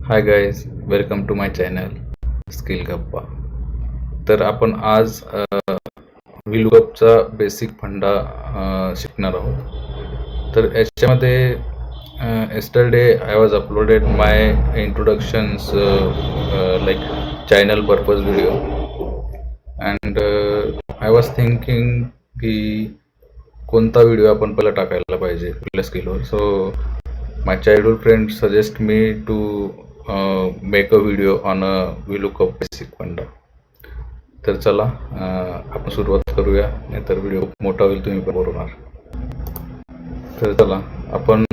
High guys, welcome to my channel skill गप्पा. तर आपण आज व्हीलूकअपचा बेसिक फंडा शिकणार आहोत. तर याच्यामध्ये yesterday I was uploaded my introductions like channel purpose video and I was thinking की कोणता व्हिडिओ आपण पहिला टाकायला पाहिजे आपल्या स्किलवर. So my childhood friends suggest me to make a video on a VLOOKUP basic funda. तर चला आपण सुरुवात करूया, नाहीतर व्हिडिओ मोठा होईल, तुम्ही पण बोलणार. तर चला आपण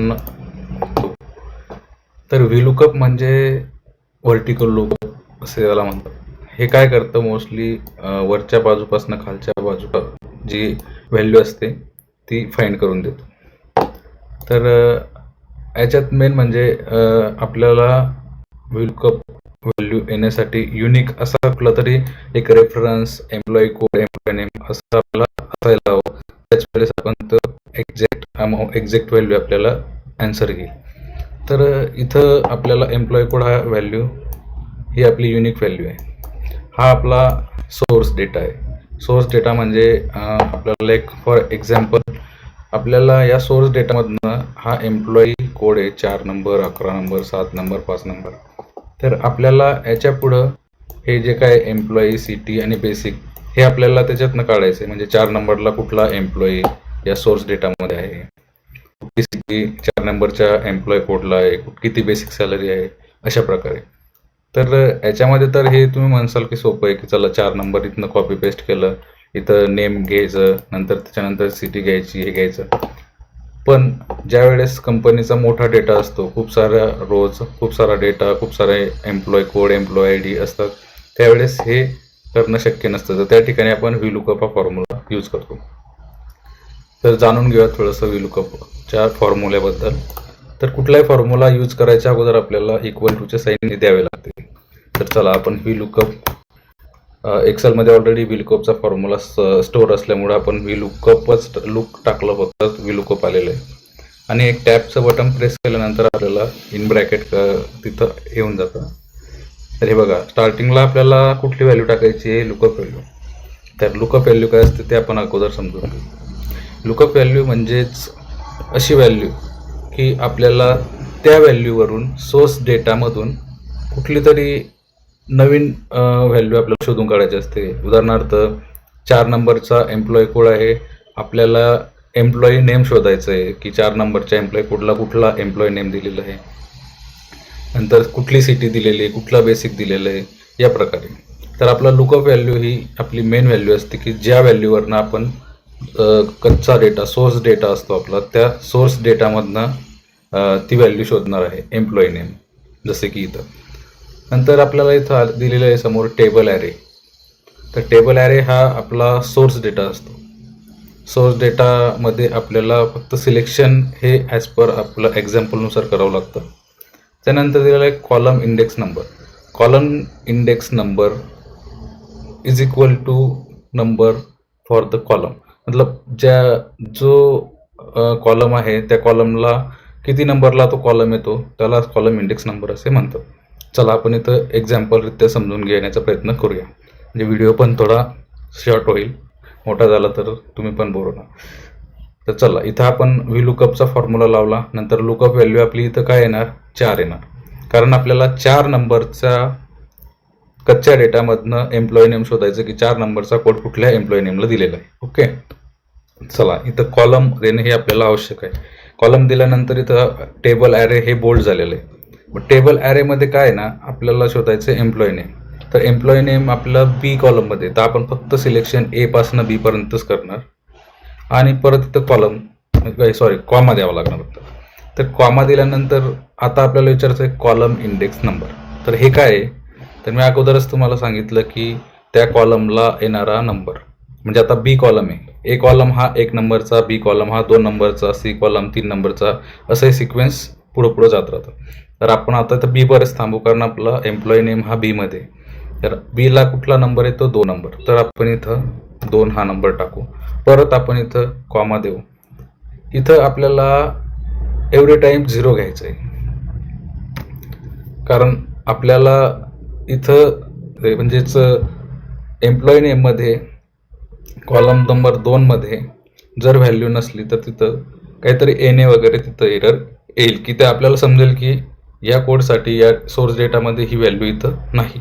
तर VLOOKUP म्हणजे व्हर्टिकल लुकअप असे याला म्हणतात. हे काय करतं, मोस्टली वरच्या बाजूपासून खालच्या बाजूला जी व्हॅल्यू असते ती फाइंड करून देतो. तर याच्यात मेन म्हणजे आपल्याला व्हीलूकअप व्हॅल्यू येण्यासाठी युनिक असा कुठला तरी एक reference, employee code, employee name असं आपल्याला असायला हवं. त्याच वेळेस आपण तो एक्झॅक्ट व्हॅल्यू आपल्याला आन्सर घेईल. तर इथं आपल्याला एम्प्लॉई कोड हा व्हॅल्यू ही आपली युनिक व्हॅल्यू आहे. हा आपला सोर्स डेटा आहे. सोर्स डेटा म्हणजे आपल्याला एक फॉर एक्झाम्पल आपल्याला या सोर्स डेटामधनं हा एम्प्लॉई कोड आहे 4 नंबर, 11 नंबर, 7 नंबर, 5 नंबर. तर आपल्याला याच्या पुढं हे जे काय एम्प्लॉई, सिटी आणि बेसिक हे आपल्याला त्याच्यातनं काढायचं आहे. म्हणजे 4 नंबरला कुठला एम्प्लॉई या सोर्स डेटामध्ये आहे, कुठली सिटी 4 नंबरच्या एम्प्लॉई कोडला आहे, किती बेसिक सॅलरी आहे, अशा प्रकारे. तर याच्यामध्ये तर हे तुम्ही म्हणसाल की सोपं आहे की चला 4 नंबर इथनं कॉपी पेस्ट केलं, इथं नेम घ्यायचं, नंतर त्याच्यानंतर सिटी घ्यायची, हे घ्यायचं. पण ज्या वेळेस कंपनीचा मोठा डेटा असतो, खूप सारा रोज, खूप सारा डेटा, खूप सारे एम्प्लॉय कोड, एम्प्लॉय ID असतात, त्यावेळेस हे करणं शक्य नसतं. तर त्या ठिकाणी आपण व्हीलूकअप हा फॉर्म्युला यूज करतो. तर जाणून घेऊया थोडंसं व्हीलूकअपच्या फॉर्म्युल्याबद्दल. तर कुठलाही फॉर्म्युला यूज करायच्या अगोदर आपल्याला इक्वल टूचे साईन द्यावे लागते. तर चला आपण व्हीलूकअप एक्सेलमध्ये ऑलरेडी व्हीलूकअपचा फॉर्म्युला स्टोअर असल्यामुळे आपण व्हीलूकअपच टाकलं होतं, व्हीलूकअप आलेलं आहे. आणि एक टॅबचं बटन प्रेस केल्यानंतर आपल्याला इन ब्रॅकेट तिथं येऊन जातं. तर हे बघा, स्टार्टिंगला आपल्याला कुठली व्हॅल्यू टाकायची आहे, लुकअप व्हॅल्यू. तर लुकअप व्हॅल्यू काय असते ते आपण अगोदर समजून घेऊ. लुकअप व्हॅल्यू म्हणजेच अशी व्हॅल्यू की आपल्याला त्या व्हॅल्यूवरून सोर्स डेटामधून कुठली तरी नवीन व्हॅल्यू आपल्याला शोधून काढायची असते. उदाहरणार्थ 4 नंबरचा एम्प्लॉई कोड आहे, आपल्याला एम्प्लॉई नेम शोधायचं आहे की 4 नंबरच्या एम्प्लॉई कोडला कुठला एम्प्लॉई नेम दिलेला आहे, नंतर कुठली सिटी दिलेली आहे, कुठला बेसिक दिलेलं आहे, या प्रकारे. तर आपला लुकअप व्हॅल्यू ही आपली मेन व्हॅल्यू असते की ज्या व्हॅल्यूवरनं आपण कच्चा डेटा, सोर्स डेटा असतो आपला, त्या सोर्स डेटामधनं ती व्हॅल्यू शोधणार आहे, एम्प्लॉई नेम, जसे की इथं. नंतर आपल्याला इथं दिलेलं आहे समोर टेबल ॲरे. तर टेबल ॲरे हा आपला सोर्स डेटा असतो. सोर्स डेटामध्ये आपल्याला फक्त सिलेक्शन हे ॲज पर आपलं एक्झाम्पलनुसार करावं लागतं. त्यानंतर दिलेलं आहे column index number. Column index number is equal to number for the column. मतलब जो कॉलम आहे त्या कॉलमला किती नंबरला तो कॉलम येतो त्याला कॉलम इंडेक्स नंबर असे म्हणतात. चला आपण इथं एक्झाम्पलरित्या समजून घेण्याचा प्रयत्न करूया, म्हणजे व्हिडिओ पण थोडा शॉर्ट होईल. मोठा झाला तर तुम्ही पण बोर होणार. तर चला, इथं आपण व्हीलूकअपचा फॉर्म्युला लावला, नंतर लुकअप व्हॅल्यू आपली इथं काय येणार, 4 येणार. कारण आपल्याला 4 नंबरच्या कच्च्या डेटामधनं एम्प्लॉई नेम शोधायचं की 4 नंबरचा कोड कुठल्या एम्प्लॉई नेमला दिलेला आहे. ओके, चला इथं कॉलम देणे हे आपल्याला आवश्यक आहे. कॉलम दिल्यानंतर इथं टेबल ॲरे हे बोल्ड झालेलं आहे. मग टेबल ॲरेमध्ये काय आहे ना, आपल्याला शोधायचं एम्प्लॉई नेम. तर एम्प्लॉई नेम आपलं बी कॉलममध्ये, तर आपण फक्त सिलेक्शन ए पासून बी पर्यंतच करणार. आणि परत इथं कॉमा द्यावा लागणार होतं. तर कॉमा दिल्यानंतर आता आपल्याला विचारायचं आहे कॉलम इंडेक्स नंबर. तर हे काय आहे, तर मी अगोदरच तुम्हाला सांगितलं की त्या कॉलमला येणारा नंबर. म्हणजे आता बी कॉलम आहे, ए कॉलम हा 1 नंबरचा, बी कॉलम हा 2 नंबरचा, सी कॉलम 3 नंबरचा, असं सिक्वेन्स पुढं जात राहतं. तर आपण आता तर बी बरेच थांबू, कारण आपला एम्प्लॉई नेम हा बी मध्ये. तर बीला कुठला नंबर येतो, 2 नंबर. तर आपण इथं 2 हा नंबर टाकू. परत आपण इथं कॉमा देऊ. इथं आपल्याला एव्हरी टाइम 0 घ्यायचं आहे, कारण आपल्याला इथं म्हणजेच एम्प्लॉई नेममध्ये कॉलम नंबर 2 मध्ये जर व्हॅल्यू नसली तर तिथं काहीतरी एनए वगैरे तिथं एरर येईल, की ते आपल्याला समजेल की या कोडसाठी या सोर्स डेटामध्ये ही व्हॅल्यू इथं नाही.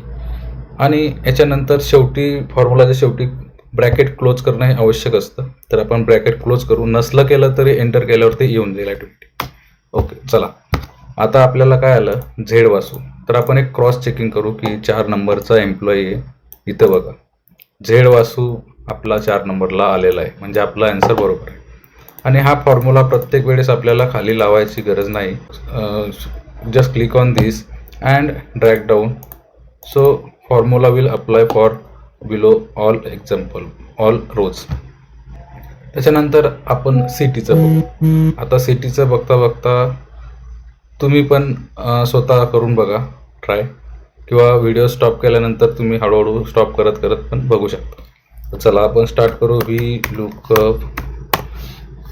आणि याच्यानंतर शेवटी फॉर्म्युलाच्या शेवटी ब्रॅकेट क्लोज करणं हे आवश्यक असतं. तर आपण ब्रॅकेट क्लोज करू, नसलं केलं तरी एंटर केल्यावरती येऊन जाईल ऑटोमॅटिक. ओके, चला आता आपल्याला काय आलं, झेड वासू. तर आपण एक क्रॉस चेकिंग करू की 4 नंबरचा एम्प्लॉई आहे. इथं बघा झेड वासू आपला 4 नंबरला आलेला आहे, म्हणजे आपला आन्सर बरोबर आहे. आणि हा फॉर्म्युला प्रत्येक वेळेस आपल्याला खाली लावायची गरज नाही. Just click on this and drag down. So formula will apply for below all example all rows. त्याच्यानंतर आपण सिटीचं बघू. आता सिटीचं बघता बघता तुम्ही पण स्वतः करून बघा ट्राय, किंवा व्हिडिओ स्टॉप केल्यानंतर तुम्ही हळूहळू स्टॉप करत करत पण बघू शकता. तर चला आपण स्टार्ट करू. V lookup.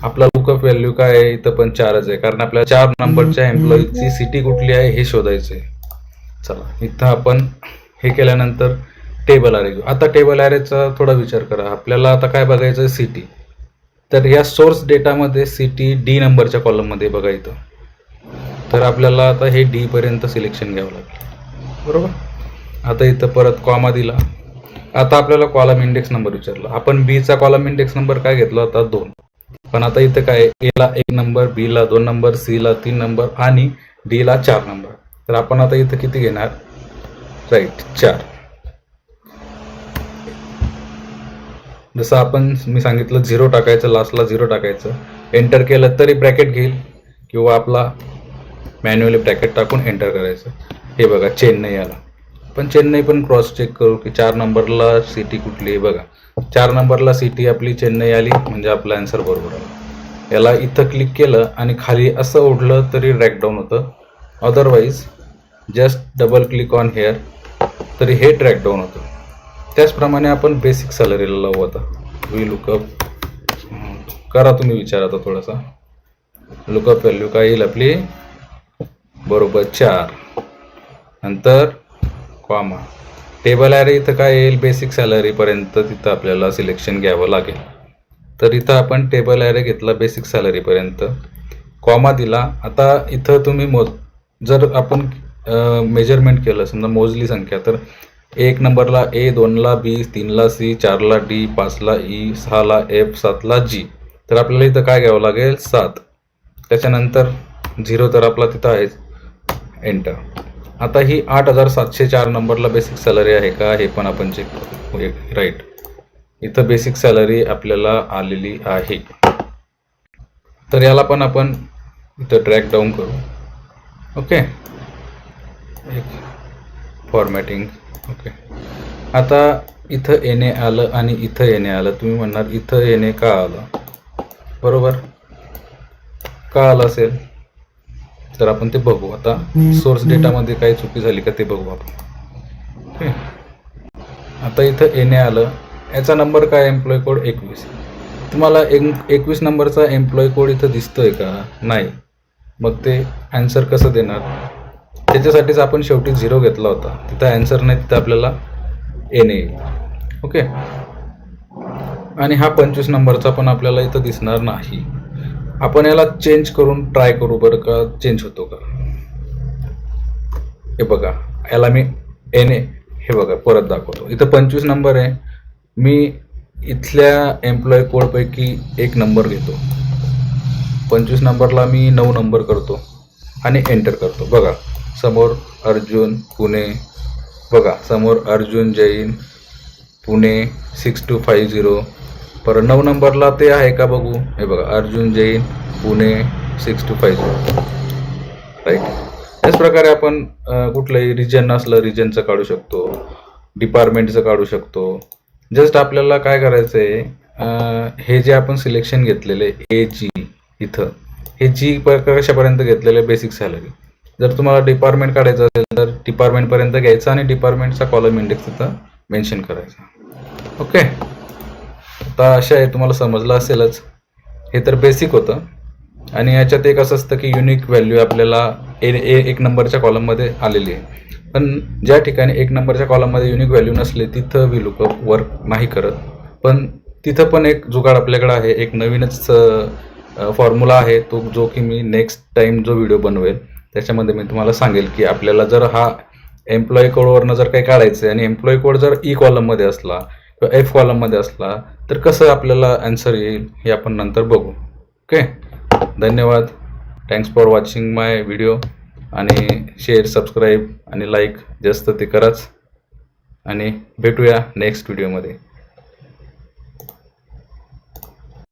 आपला लुकअप व्हॅल्यू काय आहे, इथं पण 4च आहे, कारण आपल्या 4 नंबरच्या एम्प्लॉईची सिटी कुठली आहे हे शोधायचं आहे. चला इथं आपण हे केल्यानंतर टेबल ॲरे घेऊ. आता टेबल ॲरेचा थोडा विचार करा. आपल्याला आता काय बघायचं आहे, सिटी. तर या सोर्स डेटामध्ये सिटी डी नंबरच्या कॉलममध्ये बघा इथं. तर आपल्याला आता हे डी पर्यंत सिलेक्शन घ्यावं लागेल, बरोबर. आता इथं परत कॉमा दिला. आता आपल्याला कॉलम इंडेक्स नंबर विचारला. आपण बीचा कॉलम इंडेक्स नंबर काय घेतला होता, 2. पण आता इथं काय, एला 1 नंबर, बीला 2 नंबर, सीला 3 नंबर आणि डीला 4 नंबर. तर आपण आता इथं किती घेणार, राईट 4. जसं आपण मी सांगितलं 0 टाकायचं, लास्टला 0 टाकायचं. एंटर केलं तरी ब्रॅकेट घेईल, किंवा आपला मॅन्युअली ब्रॅकेट टाकून एंटर करायचं. हे बघा चेन्नई आला. पण चेन्नई पण क्रॉस चेक करू की 4 नंबरला सिटी कुठली आहे. बघा 4 नंबरला सिटी आपली चेन्नई आली, म्हणजे आपला आन्सर बरोबर आला. याला इथं क्लिक केलं आणि खाली असं ओढलं तरी ड्रॅग डाऊन होतं. Otherwise just double click on hair तरी हे ड्रॅग डाऊन होतं. त्याचप्रमाणे आपण बेसिक सॅलरीला लावू. आता व्ही लुकअप करा, तुम्ही विचार आता थोडासा. लुकअप व्हॅल्यू काय येईल आपली, बरोबर 4. नंतर कॉमा. टेबल ॲरे इथं काय येईल, बेसिक सॅलरीपर्यंत तिथं आपल्याला सिलेक्शन घ्यावं लागेल. तर इथं आपण टेबल ॲरे घेतला बेसिक सॅलरीपर्यंत, कॉमा दिला. आता इथं तुम्ही जर आपण मेजरमेंट केलं, समजा मोजली संख्या, तर 1 नंबरला ए, 2ला बी, 3ला सी, 4ला डी, 5ला ई, 6ला एफ, 7ला जी. तर आपल्याला इथं काय घ्यावं लागेल, 7. त्याच्यानंतर 0 तर आपला तिथं आहेच, एंटर. आता ही 8,704 नंबरला बेसिक सॅलरी आहे का, हे पण आपण चेक करू. राईट, इथं बेसिक सॅलरी आपल्याला आलेली आहे. तर याला पण आपण इथं ड्रॅग डाऊन करू. Okay, formatting. ओके, आता इथं येणे आलं आणि इथं येणे आलं. तुम्ही म्हणणार इथं येणे का आलं, बरोबर, का आलं असेल, तर आपण ते बघू. आता सोर्स डेटामध्ये काही चुकी झाली का ते बघू आपण. ओके, आता इथं येणे आलं. याचा नंबर काय, एम्प्लॉय कोड 21. तुम्हाला 21 नंबरचा एम्प्लॉय कोड इथं दिसतोय का, नाही. मग ते आन्सर कसं देणार, त्याच्यासाठीच आपण शेवटी 0 घेतला होता. तिथं आन्सर नाही, तिथं आपल्याला येणे येईल. ओके, आणि हा 25 नंबरचा पण आपल्याला इथं दिसणार नाही. आपण याला चेंज करून ट्राय करू बरं का, चेंज होतो का. हे बघा, याला मी एने हे बघा परत दाखवतो. इथं 25 नंबर आहे. मी इथल्या एम्प्लॉय कोडपैकी 1 नंबर घेतो. 25 नंबरला मी 9 नंबर करतो आणि एंटर करतो. बघा समोर अर्जुन पुणे, बघा समोर अर्जुन जैन पुणे 6250. परत 9 नंबरला ते आहे का बघू. हे बघा अर्जुन जैन पुणे 6250. राईट. त्याच प्रकारे आपण कुठलंही रिजन असलं रिजनचं काढू शकतो, डिपार्टमेंटचं काढू शकतो. जस्ट आपल्याला काय करायचं आहे, हे जे आपण सिलेक्शन घेतलेले ए जी, इथं हे जी कशापर्यंत घेतलेलं आहे, बेसिक सॅलरी. जर तुम्हाला डिपार्टमेंट काढायचं असेल तर डिपार्टमेंटपर्यंत घ्यायचं आणि डिपार्टमेंटचा कॉलम इंडेक्स तिथं मेन्शन करायचा. ओके, आता अशा आहे, तुम्हाला समजलं असेलच. हे तर बेसिक होतं. आणि याच्यात एक असं असतं की युनिक व्हॅल्यू आपल्याला एक नंबरच्या कॉलममध्ये आलेली आहे. पण ज्या ठिकाणी 1 नंबरच्या कॉलममध्ये युनिक व्हॅल्यू नसले तिथं VLOOKUP वर्क नाही करत. पण तिथं पण एक जुगाड आपल्याकडे आहे. एक नवीनच फॉर्म्युला आहे तो, जो की मी नेक्स्ट टाईम जो व्हिडिओ बनवेल त्याच्यामध्ये मी तुम्हाला सांगेल की आपल्याला जर हा एम्प्लॉई कोडवरनं जर काही काढायचं आहे आणि एम्प्लॉई कोड जर ई कॉलममध्ये असला किंवा एफ कॉलममध्ये असला तर कसं आपल्याला आन्सर येईल हे आपण नंतर बघू. ओके, धन्यवाद. Thanks for watching my video. आणि शेअर, सबस्क्राईब आणि लाईक जास्त ते कराच. आणि भेटूया नेक्स्ट व्हिडिओमध्ये.